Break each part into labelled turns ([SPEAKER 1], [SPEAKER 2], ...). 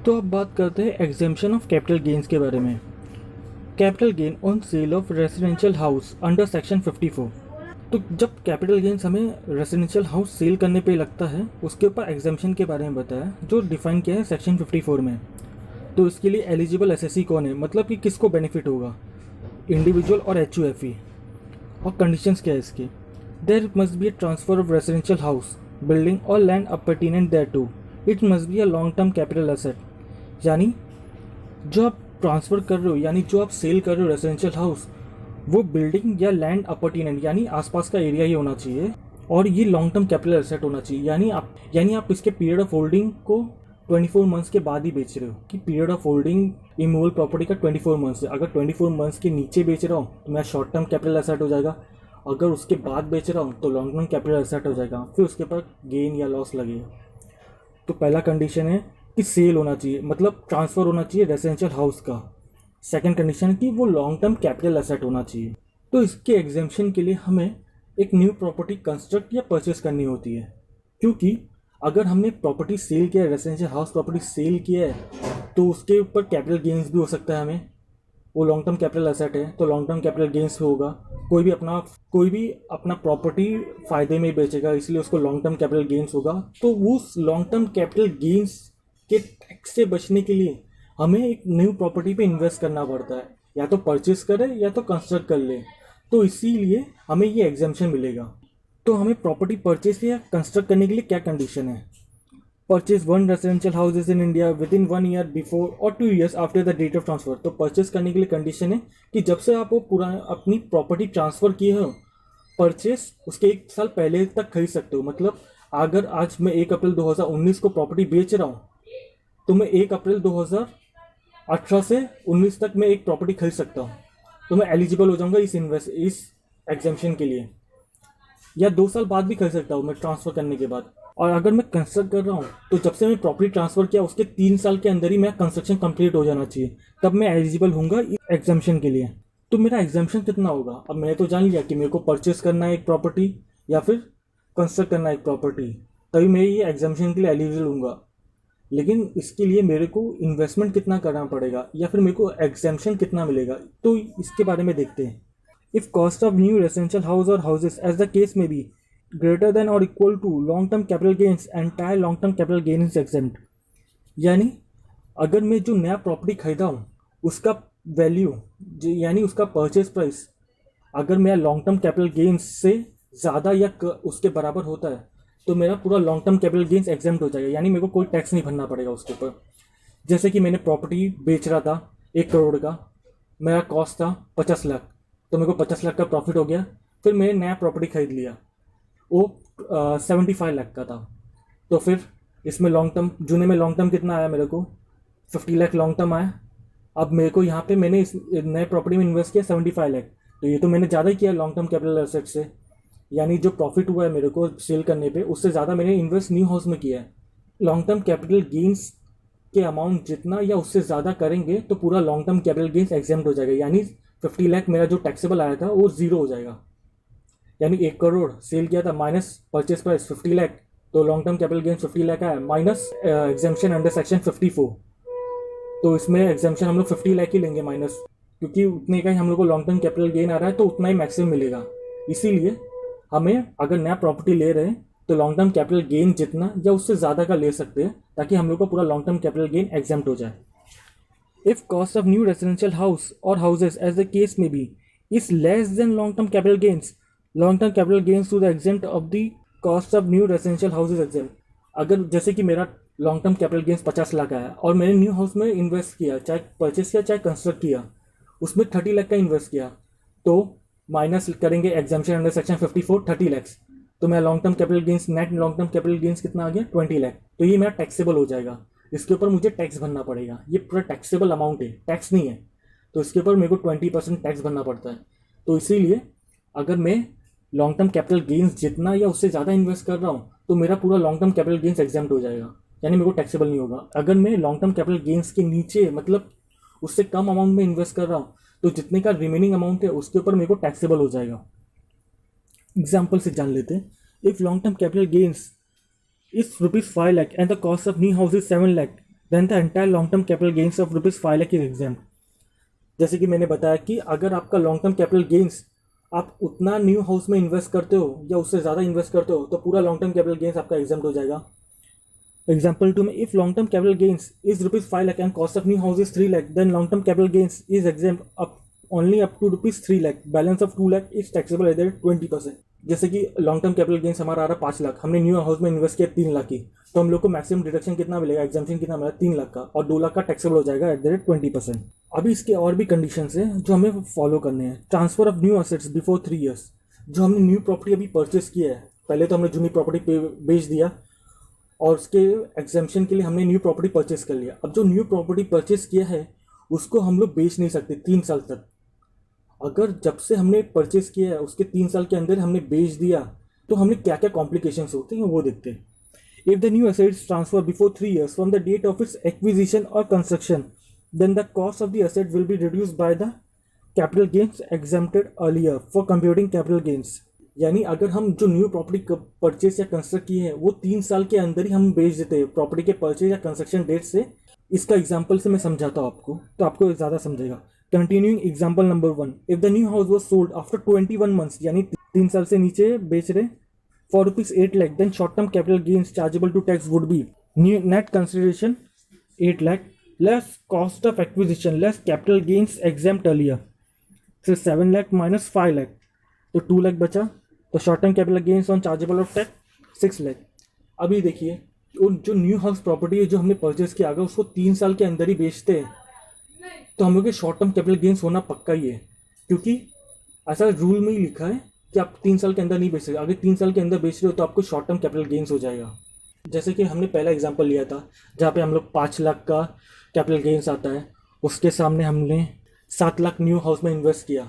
[SPEAKER 1] तो अब बात करते हैं एग्जेम्पशन ऑफ कैपिटल गेन्स के बारे में। Capital gain on sale of residential house under section 54। तो जब कैपिटल गेन्स हमें रेजिडेंशियल हाउस सेल करने पे लगता है उसके ऊपर एग्जेम्पशन के बारे में बताया जो डिफाइन किया है सेक्शन 54 में। तो इसके लिए एलिजिबल एसएससी कौन है, मतलब कि किसको बेनिफिट होगा, इंडिविजुअल और एचयूएफई। और कंडीशंस क्या है इसके, there must be a transfer of residential house building और land appurtenant thereto, it must be a long term capital asset. यानी जो आप ट्रांसफ़र कर रहे हो यानी जो आप सेल कर रहे हो रेजिडेंशियल हाउस, वो बिल्डिंग या लैंड अपरटेनेंट यानी आसपास का एरिया ही होना चाहिए और ये लॉन्ग टर्म कैपिटल एसेट होना चाहिए। यानी आप इसके पीरियड ऑफ होल्डिंग को 24 मंथ्स के बाद ही बेच रहे हो कि period of holding immovable property का 24 मंथ्स है। अगर 24 मंथ्स के नीचे बेच रहा हूँ तो मेरा शॉर्ट टर्म कैपिटल एसेट हो जाएगा, अगर उसके बाद बेच रहा हूँ तो लॉन्ग टर्म कैपिटल एसेट हो जाएगा, फिर उसके ऊपर गेन या लॉस लगेगा। तो पहला कंडीशन है कि सेल होना चाहिए, मतलब ट्रांसफ़र होना चाहिए रेजिडेंशियल हाउस का। सेकंड कंडीशन है कि वो लॉन्ग टर्म कैपिटल एसेट होना चाहिए। तो इसके एग्जेम्पशन के लिए हमें एक न्यू प्रॉपर्टी कंस्ट्रक्ट या परचेस करनी होती है, क्योंकि अगर हमने प्रॉपर्टी सेल किया है, रेजिडेंशियल हाउस प्रॉपर्टी सेल किया है, तो उसके ऊपर कैपिटल गेन्स भी हो सकता है। हमें वो लॉन्ग टर्म कैपिटल एसेट है तो लॉन्ग टर्म कैपिटल गेन्स होगा। कोई भी अपना प्रॉपर्टी फ़ायदे में बेचेगा इसलिए उसको लॉन्ग टर्म कैपिटल गेन्स होगा। तो उस लॉन्ग टर्म कैपिटल गेन्स के टैक्स से बचने के लिए हमें एक न्यू प्रॉपर्टी पे इन्वेस्ट करना पड़ता है, या तो परचेस करें या तो कंस्ट्रक्ट कर ले। तो इसीलिए हमें ये एग्जेम्पशन मिलेगा। तो हमें प्रॉपर्टी परचेस या कंस्ट्रक्ट करने के लिए क्या कंडीशन है, purchase one residential houses in India within 1 year before और 2 years after the date of transfer. तो परचेस करने के लिए कंडीशन है कि जब से आप वो पूरा अपनी प्रॉपर्टी ट्रांसफ़र किए हो, परचेस उसके 1 साल पहले तक खरीद सकते हो। मतलब अगर आज मैं 1 अप्रैल 2019 को प्रॉपर्टी बेच रहा हूँ तो मैं 1 अप्रैल 2018 से 19 तक मैं एक प्रॉपर्टी खरीद सकता हूँ, तो मैं एलिजिबल हो जाऊँगा इस एग्जेम्पशन के लिए। या 2 साल बाद भी खरीद सकता हूँ मैं ट्रांसफ़र करने के बाद। और अगर मैं कंस्ट्रक्ट कर रहा हूँ तो जब से मैं प्रॉपर्टी ट्रांसफ़र किया उसके 3 साल के अंदर ही मेरा कंस्ट्रक्शन कंप्लीट हो जाना चाहिए, तब मैं एलिजिबल हूँगा एग्जाम्पशन के लिए। तो मेरा एग्जाम्पशन कितना होगा, अब मैंने तो जान लिया कि मेरे को परचेस करना है एक प्रॉपर्टी या फिर कंस्ट्रक्ट करना है एक प्रॉपर्टी, तभी मैं ये एग्जाम्पशन के लिए एलिजिबल हूँगा। लेकिन इसके लिए मेरे को इन्वेस्टमेंट कितना करना पड़ेगा या फिर मेरे को एग्जाम्पशन कितना मिलेगा, तो इसके बारे में देखते हैं। If cost of new residential house और हाउसेज एज द केस में B greater than or equal to long term capital gains, entire long term capital gain is exempt। यानी अगर मैं जो नया प्रॉपर्टी खरीदा हूँ उसका वैल्यू यानी उसका परचेज प्राइस अगर मेरा लॉन्ग टर्म कैपिटल गेन्स से ज़्यादा या उसके बराबर होता है तो मेरा पूरा long term capital gains exempt हो जाएगा, यानी मेरे को कोई टैक्स नहीं भरना पड़ेगा उसके ऊपर। जैसे कि मैंने प्रॉपर्टी बेच रहा था 1 करोड़ का, मेरा कॉस्ट था 50 लाख, तो मेरे को 50 लाख का प्रॉफिट हो गया। फिर मैंने नया प्रॉपर्टी खरीद लिया, वो 75 लाख का था, तो फिर इसमें लॉन्ग टर्म जूने में लॉन्ग टर्म कितना आया मेरे को, 50 लाख लॉन्ग टर्म आया। अब मेरे को यहाँ पे मैंने इस नए प्रॉपर्टी में इन्वेस्ट किया 75 लाख, तो ये तो मैंने ज़्यादा ही किया लॉन्ग टर्म कैपिटल एसेट से, यानी जो प्रॉफिट हुआ है मेरे को सेल करने पे उससे ज़्यादा मैंने इन्वेस्ट न्यू हाउस में किया है। लॉन्ग टर्म कैपिटल गेन्स के अमाउंट जितना या उससे ज़्यादा करेंगे तो पूरा long term capital gains exempt हो जाएगा, यानी 50 लाख मेरा जो टैक्सेबल आया था वो ज़ीरो हो जाएगा। यानी 1 करोड़ सेल किया था माइनस परचेज प्राइस 50 लाख, तो long term capital gain 50 lakh आया माइनस एग्जेम्पशन अंडर सेक्शन 54। तो इसमें एग्जेम्पशन हम लोग 50 लाख ही लेंगे माइनस, क्योंकि उतने का ही हम लोग को लॉन्ग टर्म कैपिटल गेन आ रहा है तो उतना ही मैक्सिमम मिलेगा। इसीलिए हमें अगर नया प्रॉपर्टी ले रहे हैं तो लॉन्ग टर्म कैपिटल गेन जितना या उससे ज़्यादा का ले सकते हैं ताकि हम लोग को पूरा long term capital gain exempt हो जाए। If cost of new residential house और हाउसेज एज द केस में be is less than long term capital gains, long term capital gains to the exempt of the cost of new residential houses exempt. अगर जैसे कि मेरा long term capital gains 50 lakh आया और मैंने new house में invest किया, चाहे परचेस किया चाहे कंस्ट्रक्ट किया, उसमें 30 लाख का इन्वेस्ट किया, तो माइनस करेंगे एग्जाम्पशन अंडर सेक्शन 54 30 लैक्स, तो मेरा long term capital gains net long term capital gains कितना आ गया 20 लाख। तो ये मेरा टैक्सेबल हो जाएगा, इसके ऊपर मुझे टैक्स भरना पड़ेगा, ये पूरा टैक्सेबल अमाउंट है, टैक्स नहीं है, तो इसके ऊपर मेरे को 20% टैक्स भरना पड़ता है। तो इसीलिए अगर मैं लॉन्ग टर्म कैपिटल गेन्स जितना या उससे ज़्यादा इन्वेस्ट कर रहा हूँ तो मेरा पूरा long term capital gains exempt हो जाएगा, यानी मेरे को टैक्सेबल नहीं होगा। अगर मैं लॉन्ग टर्म कैपिटल गेन्स के नीचे मतलब उससे कम अमाउंट में इन्वेस्ट कर रहा हूँ तो जितने का रिमेनिंग अमाउंट है उसके ऊपर मेरे को टैक्सेबल हो जाएगा। एग्जाम्पल से जान लेते हैं। If long term capital gains is ₹5 lakh and the cost of new house is 7 lakh, then the entire long term capital gains of ₹5 lakh is exempt. जैसे कि मैंने बताया कि अगर आपका लॉन्ग टर्म कैपिटल गेन्स आप उतना न्यू हाउस में इन्वेस्ट करते हो या उससे ज़्यादा इन्वेस्ट करते हो तो पूरा लॉन्ग टर्म कैपिटल गेन्स आपका एग्जाम्प्ट हो जाएगा। एग्जाम्पल 2 में if long term capital gains is ₹5 lakh and cost of new house is 3 lakh then long term capital gains is exempt up only up to ₹3 lakh, balance of 2 lakh is taxable at 20%। जैसे कि long term capital gains हमारा आ रहा 5 लाख, हमने new house में invest किया 3 लाख की, तो हम लोग को मैक्सिमम डिडक्शन कितना मिलेगा, एग्जाम्पशन कितना मिलेगा 3 लाख का, और 2 लाख का टैक्सेबल हो जाएगा एट 20%। अभी इसके और भी कंडीशंस हैं जो हमें फॉलो करने हैं। Transfer of new assets before 3 years. जो हमने न्यू प्रॉपर्टी अभी परचेस किया है, पहले तो हमने जूनी प्रॉपर्टी बेच दिया और उसके एग्जाम्पशन के लिए हमने न्यू प्रॉपर्टी परचेस कर लिया। अब जो न्यू प्रॉपर्टी परचेस किया है उसको हम लोग बेच नहीं सकते 3 साल तक। अगर जब से हमने परचेस किया है उसके 3 साल के अंदर हमने बेच दिया तो हमने क्या क्या कॉम्प्लिकेशंस होते हैं वो देखते हैं। If the new assets transfer before 3 years from the date of its acquisition और construction then the cost of the asset will be reduced by the capital gains exempted earlier for computing capital gains. यानी अगर हम जो new property purchase या construct की है वो 3 साल के अंदर ही हम बेच देते हैं प्रॉपर्टी के परचेज या कंस्ट्रक्शन डेट से। इसका एग्जाम्पल से मैं समझाता हूँ आपको तो आपको ज़्यादा समझेगा। Continuing example number 1, if the new house was sold after 21 months यानी 3 साल से नीचे बेच रहे for ₹8 lakh then short term capital gains chargeable to tax would be net consideration 8 lakh less cost of acquisition less capital gains exempt earlier, so 7 lakh minus 5 lakh तो 2 लाख बचा। तो short term capital gains on chargeable of tax 6 lakh. अभी देखिए जो new house property है जो हमने purchase किया अगर उसको 3 साल के अंदर ही बेचते हैं तो हम लोग के शॉर्ट टर्म कैपिटल गेन्स होना पक्का ही है, क्योंकि ऐसा रूल में ही लिखा है कि आप 3 साल के अंदर नहीं बेच सकते। अगर 3 साल के अंदर बेच रहे हो तो आपको शॉर्ट टर्म कैपिटल गेन्स हो जाएगा। जैसे कि हमने पहला एग्जाम्पल लिया था जहाँ पे हम लोग 5 लाख का कैपिटल गेन्स आता है, उसके सामने हमने 7 लाख न्यू हाउस में इन्वेस्ट किया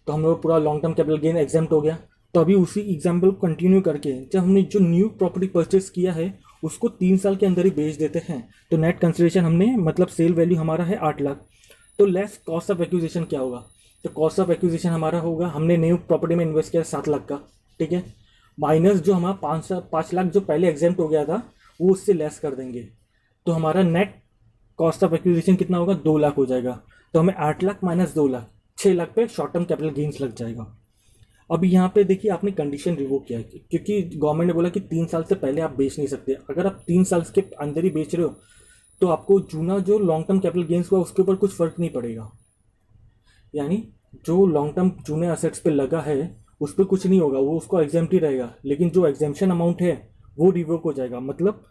[SPEAKER 1] तो हम लोग पूरा long term capital gain exempt हो गया। तो अभी उसी एग्जाम्पल को कंटिन्यू करके जब हमने जो न्यू प्रॉपर्टी परचेस किया है उसको 3 साल के अंदर ही बेच देते हैं तो नेट कंसिडरेशन हमने मतलब सेल वैल्यू हमारा है 8 लाख। तो लेस कॉस्ट ऑफ एक्विजिशन क्या होगा, तो कॉस्ट ऑफ एक्विजिशन हमारा होगा हमने न्यू प्रॉपर्टी में इन्वेस्ट किया 7 लाख का, ठीक है, माइनस जो हमारा 5 लाख जो पहले एग्जाम्प्ट हो गया था वो उससे लेस कर देंगे तो हमारा नेट कॉस्ट ऑफ एक्विजिशन कितना होगा 2 लाख हो जाएगा। तो हमें 8 लाख माइनस 2 लाख 6 लाख पे शॉर्ट टर्म कैपिटल गेन्स लग जाएगा। अब यहाँ पे देखिए आपने कंडीशन रिवोक किया है क्योंकि गवर्नमेंट ने बोला कि 3 साल से पहले आप बेच नहीं सकते। अगर आप 3 साल के अंदर ही बेच रहे हो तो आपको जूना जो लॉन्ग टर्म कैपिटल गेन्स हुआ उसके ऊपर कुछ फ़र्क नहीं पड़ेगा, यानी जो लॉन्ग टर्म जूने असेट्स पे लगा है उस पर कुछ नहीं होगा, वो उसको एग्जाम्प्ट ही रहेगा। लेकिन जो एग्जाम्पशन अमाउंट है वो रिवोक हो जाएगा, मतलब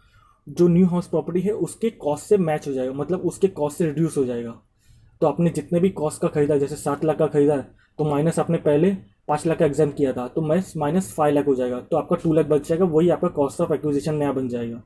[SPEAKER 1] जो न्यू हाउस प्रॉपर्टी है उसके कॉस्ट से मैच हो जाएगा, मतलब उसके कॉस्ट से रिड्यूस हो जाएगा। तो आपने जितने भी कॉस्ट का खरीदा जैसे 7 लाख का खरीदा तो माइनस आपने पहले 5 लाख का एग्जाम किया था तो माइनस 5 लाख हो जाएगा तो आपका 2 लाख बच जाएगा, वही आपका कॉस्ट ऑफ एक्विजिशन नया बन जाएगा।